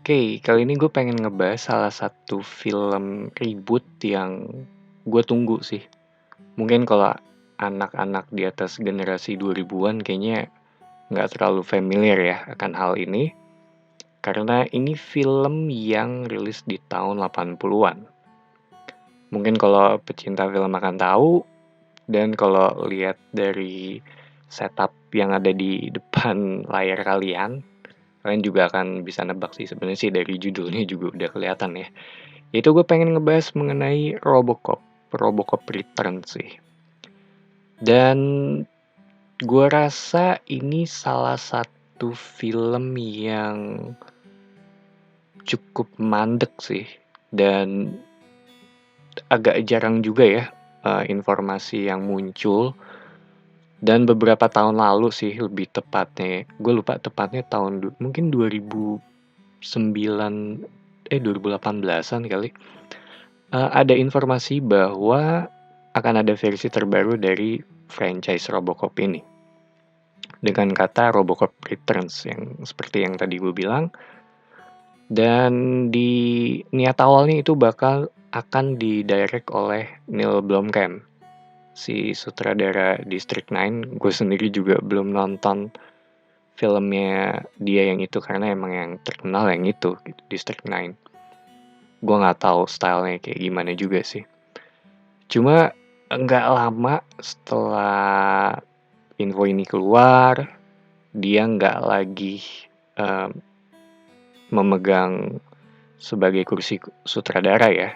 Oke, kali ini gue pengen ngebahas salah satu film reboot yang gue tunggu sih. Mungkin kalau anak-anak di atas generasi 2000-an kayaknya nggak terlalu familiar ya akan hal ini. Karena ini film yang rilis di tahun 80-an. Mungkin kalau pecinta film akan tahu, dan kalau lihat dari setup yang ada di depan layar kalian juga akan bisa nebak sih sebenarnya sih dari judulnya juga udah kelihatan ya. Itu gue pengen ngebahas mengenai Robocop Return sih. Dan gue rasa ini salah satu film yang cukup mandek sih. Dan agak jarang juga ya informasi yang muncul. Dan beberapa tahun lalu sih lebih tepatnya. Gue lupa tepatnya mungkin 2009 2018-an kali. Ada informasi bahwa akan ada versi terbaru dari franchise Robocop ini. Dengan kata Robocop Returns yang seperti yang tadi gue bilang. Dan di niat awalnya itu akan didirect oleh Neil Blomkamp, si sutradara District 9. Gue sendiri juga belum nonton filmnya dia yang itu karena emang yang terkenal yang itu gitu, District 9. Gue nggak tahu stylenya kayak gimana juga sih. Cuma nggak lama setelah info ini keluar, dia nggak lagi em, memegang sebagai kursi sutradara ya.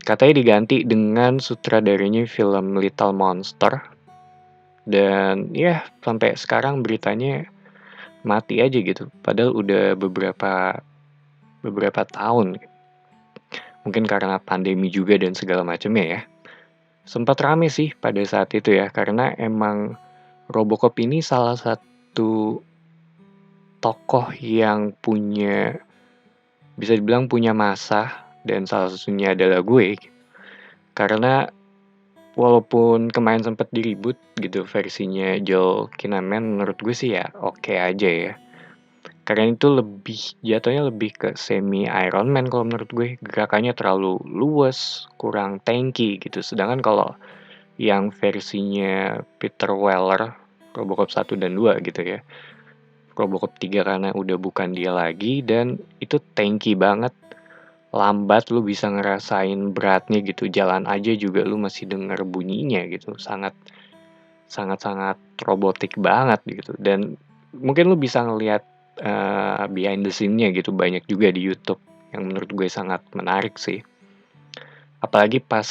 Katanya diganti dengan sutradaranya film Little Monster. Dan ya sampai sekarang beritanya mati aja gitu. Padahal udah beberapa tahun. Mungkin karena pandemi juga dan segala macamnya ya. Sempat rame sih pada saat itu ya, karena emang Robocop ini salah satu tokoh yang bisa dibilang punya masa, dan salah satunya adalah gue. Karena walaupun kemarin sempat diribut gitu versinya Joel Kinnaman, menurut gue sih ya oke aja ya. Karena itu jatuhnya lebih ke semi Iron Man kalau menurut gue. Gerakannya terlalu luas, kurang tanky gitu. Sedangkan kalau yang versinya Peter Weller, Robocop 1 dan 2 gitu ya. Robocop 3 karena udah bukan dia lagi, dan itu tanky banget. Lambat, lu bisa ngerasain beratnya gitu. Jalan aja juga lu masih denger bunyinya gitu. Sangat-sangat robotik banget gitu. Dan mungkin lu bisa ngelihat behind the scene-nya gitu, banyak juga di YouTube yang menurut gue sangat menarik sih. Apalagi pas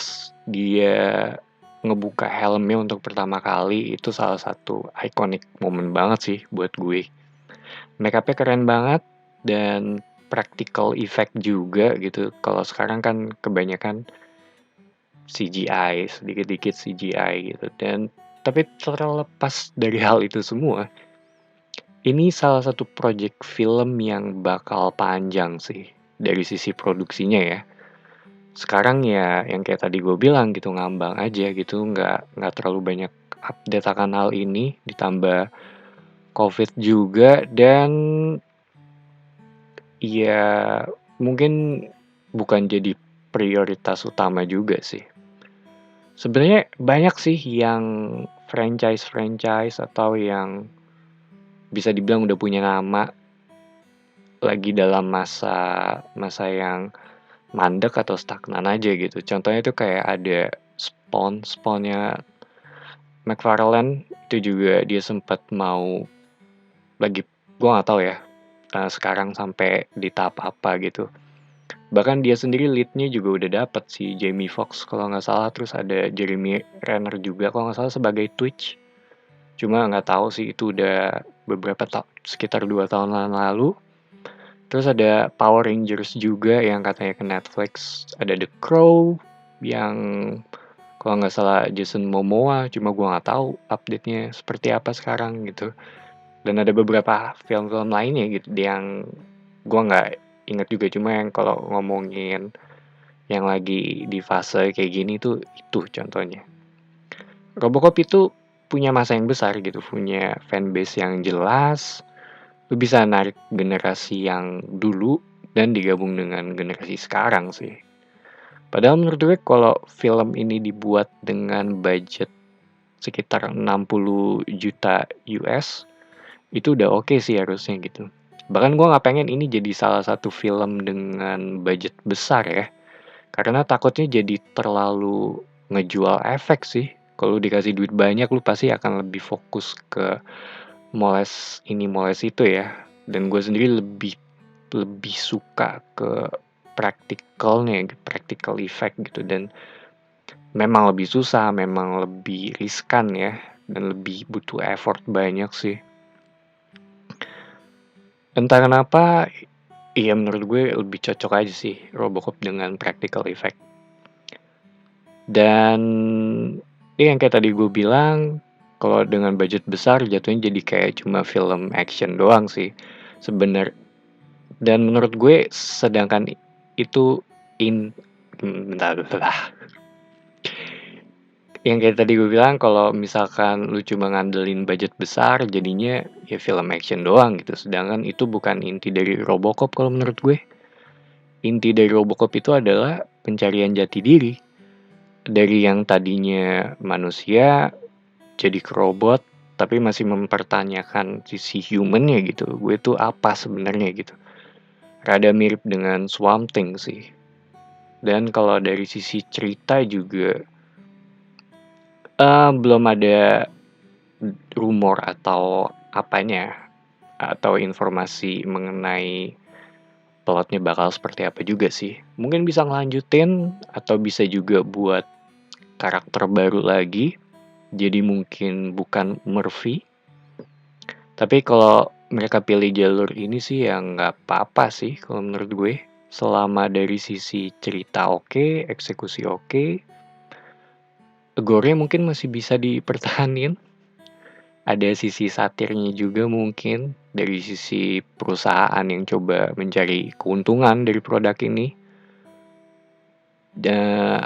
dia ngebuka helmnya untuk pertama kali, itu salah satu iconic moment banget sih buat gue. Make up-nya keren banget dan practical effect juga gitu. Kalau sekarang kan kebanyakan CGI, sedikit-dikit CGI gitu. Tapi terlepas dari hal itu semua, ini salah satu project film yang bakal panjang sih dari sisi produksinya ya. Sekarang ya yang kayak tadi gue bilang gitu, ngambang aja gitu, nggak terlalu banyak update akan hal ini, ditambah COVID juga, dan ya mungkin bukan jadi prioritas utama juga sih. Sebenarnya banyak sih yang franchise atau yang bisa dibilang udah punya nama lagi dalam masa masa yang mandek atau stagnan aja gitu. Contohnya itu kayak ada Spawnnya McFarlane, itu juga dia sempat mau lagi, gua nggak tahu ya sekarang sampai di tahap apa gitu. Bahkan dia sendiri leadnya juga udah dapet si Jamie Foxx kalau nggak salah, terus ada Jeremy Renner juga kalau nggak salah sebagai Twitch. Cuma nggak tahu sih itu udah sekitar 2 tahun lalu. Terus ada Power Rangers juga yang katanya ke Netflix. Ada The Crow yang kalau nggak salah Jason Momoa, cuma gue nggak tahu update-nya seperti apa sekarang gitu. Dan ada beberapa film-film lainnya gitu yang gue nggak inget juga, cuma yang kalau ngomongin yang lagi di fase kayak gini tuh itu contohnya. Robocop itu punya masa yang besar gitu, punya fanbase yang jelas, lu bisa narik generasi yang dulu dan digabung dengan generasi sekarang sih. Padahal menurut gue kalau film ini dibuat dengan budget sekitar 60 juta US, itu udah oke sih harusnya gitu. Bahkan gue nggak pengen ini jadi salah satu film dengan budget besar ya, karena takutnya jadi terlalu ngejual efek sih. Kalau dikasih duit banyak, lu pasti akan lebih fokus ke moles ini moles itu ya. Dan gue sendiri lebih lebih suka ke practicalnya, practical effect gitu. Dan memang lebih susah, memang lebih riskan ya, dan lebih butuh effort banyak sih. Entah kenapa, iya menurut gue lebih cocok aja sih Robocop dengan practical effect. Dan yang kayak tadi gue bilang, kalau dengan budget besar jatuhnya jadi kayak cuma film action doang sih sebenarnya. Dan menurut gue sedangkan itu bentar, yang kayak tadi gue bilang kalau misalkan lu cuma ngandelin budget besar jadinya ya film action doang gitu. Sedangkan itu bukan inti dari Robocop kalau menurut gue. Inti dari Robocop itu adalah pencarian jati diri. Dari yang tadinya manusia jadi ke robot tapi masih mempertanyakan sisi humannya gitu. Gue tuh apa sebenarnya gitu. Rada mirip dengan Swamp Thing sih. Dan kalau dari sisi cerita juga belum ada rumor atau apanya atau informasi mengenai plotnya bakal seperti apa juga sih. Mungkin bisa ngelanjutin atau bisa juga buat karakter baru lagi. Jadi mungkin bukan Murphy. Tapi kalau mereka pilih jalur ini sih ya nggak apa-apa sih kalau menurut gue. Selama dari sisi cerita oke, eksekusi oke, gore-nya mungkin masih bisa dipertahanin. Ada sisi satirnya juga mungkin dari sisi perusahaan yang coba mencari keuntungan dari produk ini.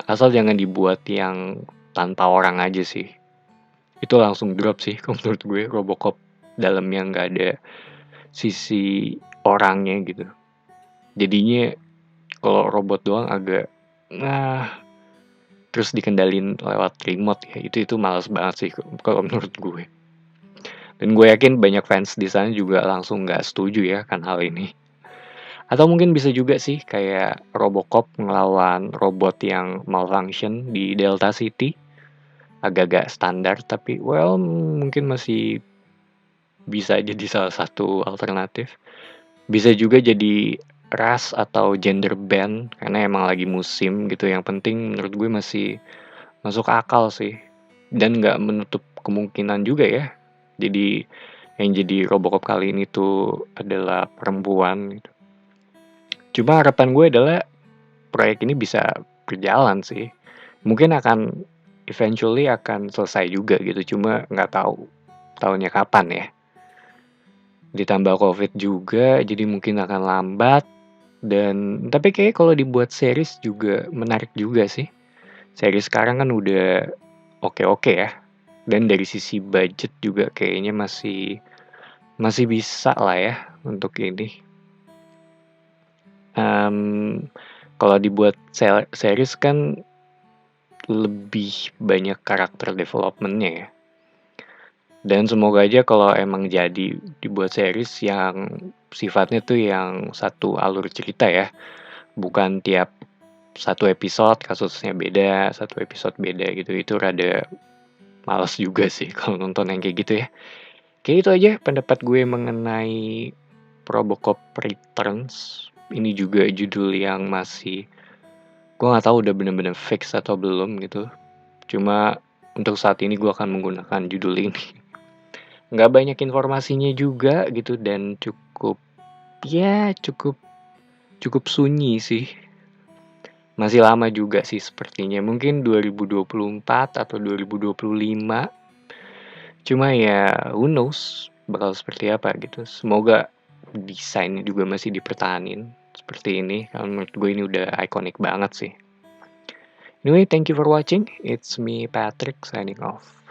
Asal jangan dibuat yang tanpa orang aja sih. Itu langsung drop sih kalau menurut gue Robocop dalamnya nggak ada sisi orangnya gitu. Jadinya kalau robot doang agak terus dikendalin lewat remote ya itu malas banget sih kalau menurut gue. Dan gue yakin banyak fans di sana juga langsung nggak setuju ya kan hal ini. Atau mungkin bisa juga sih kayak Robocop ngelawan robot yang malfunction di Delta City. Agak-agak standar tapi well mungkin masih bisa jadi salah satu alternatif. Bisa juga jadi ras atau gender band karena emang lagi musim gitu. Yang penting menurut gue masih masuk akal sih. Dan nggak menutup kemungkinan juga ya. Jadi yang jadi Robocop kali ini tuh adalah perempuan gitu. Cuma harapan gue adalah proyek ini bisa berjalan sih. Mungkin akan eventually akan selesai juga gitu. Cuma nggak tahu tahunnya kapan ya. Ditambah COVID juga, jadi mungkin akan lambat. Dan tapi kayak kalau dibuat series juga menarik juga sih. Series sekarang kan udah oke-oke ya. Dan dari sisi budget juga kayaknya masih bisa lah ya untuk ini. Kalau dibuat series kan lebih banyak karakter development-nya ya. Dan semoga aja kalau emang jadi dibuat series yang sifatnya tuh yang satu alur cerita ya. Bukan tiap satu episode kasusnya beda, satu episode beda gitu. Itu rada males juga sih kalau nonton yang kayak gitu ya. Kayak itu aja pendapat gue mengenai Robocop Returns. Ini juga judul yang masih gue nggak tahu udah bener-bener fix atau belum gitu. Cuma untuk saat ini gue akan menggunakan judul ini. Nggak banyak informasinya juga gitu dan cukup sunyi sih. Masih lama juga sih sepertinya. Mungkin 2024 atau 2025. Cuma ya who knows bakal seperti apa gitu. Semoga desainnya juga masih dipertahanin seperti ini. Karena menurut gue ini udah iconic banget sih. Anyway, thank you for watching. It's me Patrick signing off.